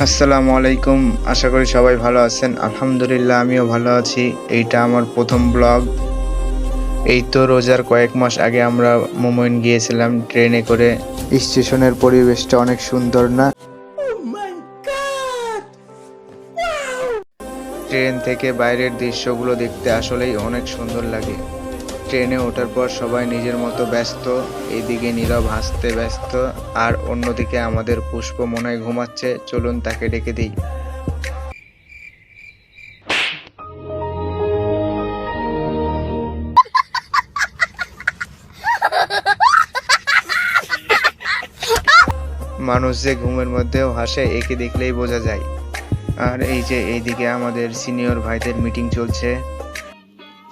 আসসালামু আলাইকুম। আশা করি সবাই ভালো আছেন। আলহামদুলিল্লাহ আমিও ভালো আছি। এইটা আমার প্রথম ব্লগ। এই তো রোজার কয়েক মাস আগে আমরা মোমইন গিয়েছিলাম ট্রেনে করে। স্টেশনের পরিবেশটা অনেক সুন্দর না? ট্রেন থেকে বাইরের দৃশ্যগুলো দেখতে আসলেই অনেক সুন্দর লাগে। ট্রেনে ওঠার পর সবাই নিজের মতো ব্যস্ত, এইদিকে নীরব হাসতে ব্যস্ত, আর অন্যদিকে আমাদের পুষ্প মনে হয় ঘুমাচ্ছে। চলুন তাকে ডেকে দিই। মানুষ যে ঘুমের মধ্যেও হাসে একে দেখলেই বোঝা যায়। আর এই যে এইদিকে আমাদের সিনিয়র ভাইদের মিটিং চলছে।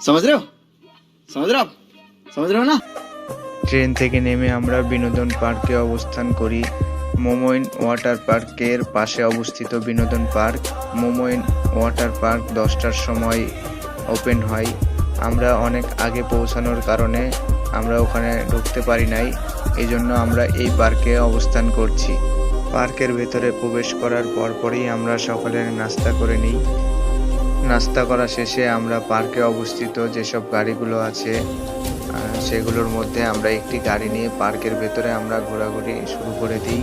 समझ रहे हो समझ रहे हो आप समझ रहे हो ना। ট্রেন থেকে নেমে আমরা বিনোদন পার্কে অবস্থান করি। মোমইন ওয়াটার পার্কের পাশে অবস্থিত বিনোদন পার্ক। মোমইন ওয়াটার পার্ক 10টার সময় ওপেন হয়। আমরা অনেক আগে পৌঁছানোর কারণে আমরা ওখানে ঢুকতে পারি নাই, এই জন্য আমরা এই পার্কে অবস্থান করছি। পার্কের ভেতরে প্রবেশ করার পরপরই আমরা সকালের নাস্তা করে নিই। নাস্তা করা শেষে আমরা পার্কে অবস্থিত যেসব গাড়িগুলো আছে সেগুলোর মধ্যে আমরা একটি গাড়ি নিয়ে পার্কের ভেতরে আমরা ঘোরাঘুরি শুরু করে দিই।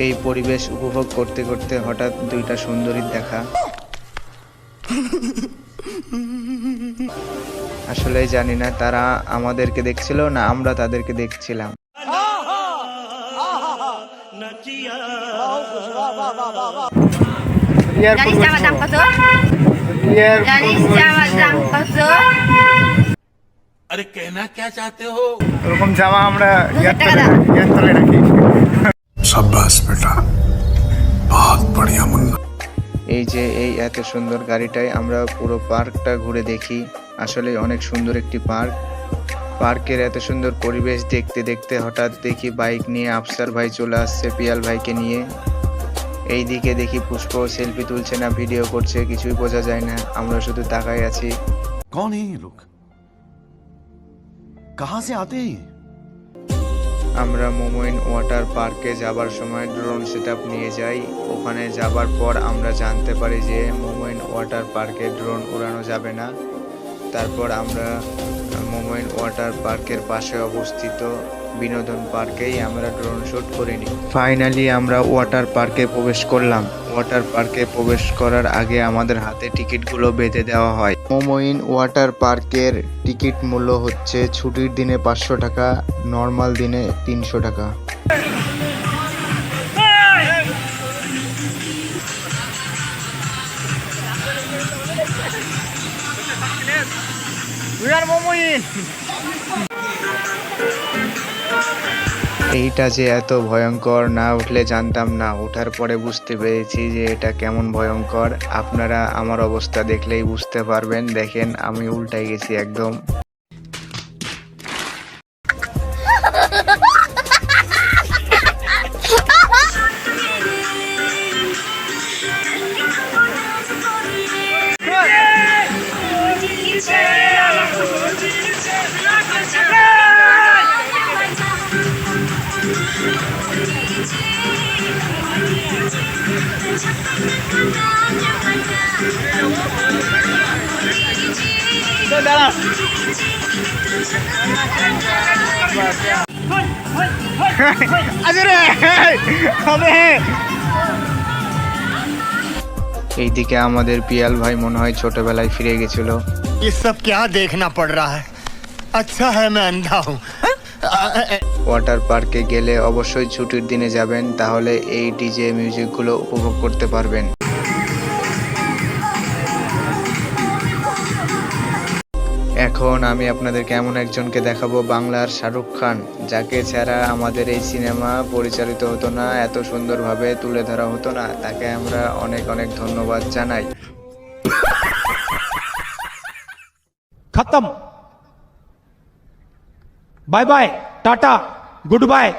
এই পরিবেশ উপভোগ করতে করতে হঠাৎ দুইটা সুন্দরীর দেখা। আসলে জানি না তারা আমাদেরকে দেখছিল না আমরা তাদেরকে দেখছিলাম। জানিস জামার দাম কত? জানিস জামার দাম কত? अरे कहना क्या चाहते हो? ওরকম জামা আমরা 2000 টাকা দাম। তলে রাখি। शाबाश बेटा, बहुत बढ़िया मुन्ना। এই যে এই এত সুন্দর গাড়িটায় আমরা পুরো পার্কটা ঘুরে দেখি। আসলে অনেক সুন্দর একটি পার্ক। পার্কের এত সুন্দর পরিবেশ দেখতে দেখতে হঠাৎ দেখি বাইক নিয়ে আফসার ভাই চলে আসছে পিয়াল ভাইকে নিয়ে। এই দিকে দেখি পুষ্প সেলফি তুলছে না ভিডিও করছে, কিছুই বোঝা যায় না। আমরা শুধু তাকাই আছি। कौन है ये लोग? कहाँ से आते हैं ये? আমরা মোমইন ওয়াটার পার্কে যাবার সময় ড্রোন সেটআপ নিয়ে যাই। ওখানে যাবার পর আমরা জানতে পারি যে মোমইন ওয়াটার পার্কে ড্রোন উড়ানো যাবে না। তারপর আমরা মোমইন ওয়াটার পার্কের পাশে অবস্থিত বিনোদন পার্কেই আমরা ড্রোন শুট করে নিই। ফাইনালি আমরা ওয়াটার পার্কে প্রবেশ করলাম। ওয়াটার পার্কে প্রবেশ করার আগে আমাদের হাতে টিকিটগুলো বেঁধে দেওয়া হয়। মোমইন ওয়াটার পার্কের টিকিট মূল্য হচ্ছে ছুটির দিনে 500 টাকা, নর্মাল দিনে 300 টাকা। এইটা যে এত ভয়ঙ্কর না উঠলে জানতাম না, ওঠার পরে বুঝতে পেরেছি যে এটা কেমন ভয়ঙ্কর। আপনারা আমার অবস্থা দেখলেই বুঝতে পারবেন। দেখেন আমি উল্টাই গেছি একদম। এইদিকে আমাদের পিয়াল ভাই মনে হয় ছোটবেলায় ফিরে গেছিল। ये सब क्या देखना पड़ रहा है। अच्छा है मैं अंधा हूँ। ওয়াটার পার্কে গেলে অবশ্যই ছুটির দিনে যাবেন, তাহলে এই ডিজে মিউজিকগুলো উপভোগ করতে পারবেন। এখন আমি আপনাদেরকে এমন একজনকে দেখাবো, বাংলার শাহরুখ খান, যাকে ছাড়া আমাদের এই সিনেমা পরিচালিত হতো না, এত সুন্দরভাবে তুলে ধরা হতো না। তাকে আমরা অনেক অনেক ধন্যবাদ জানাই। खत्म। Bye bye, tata, good bye.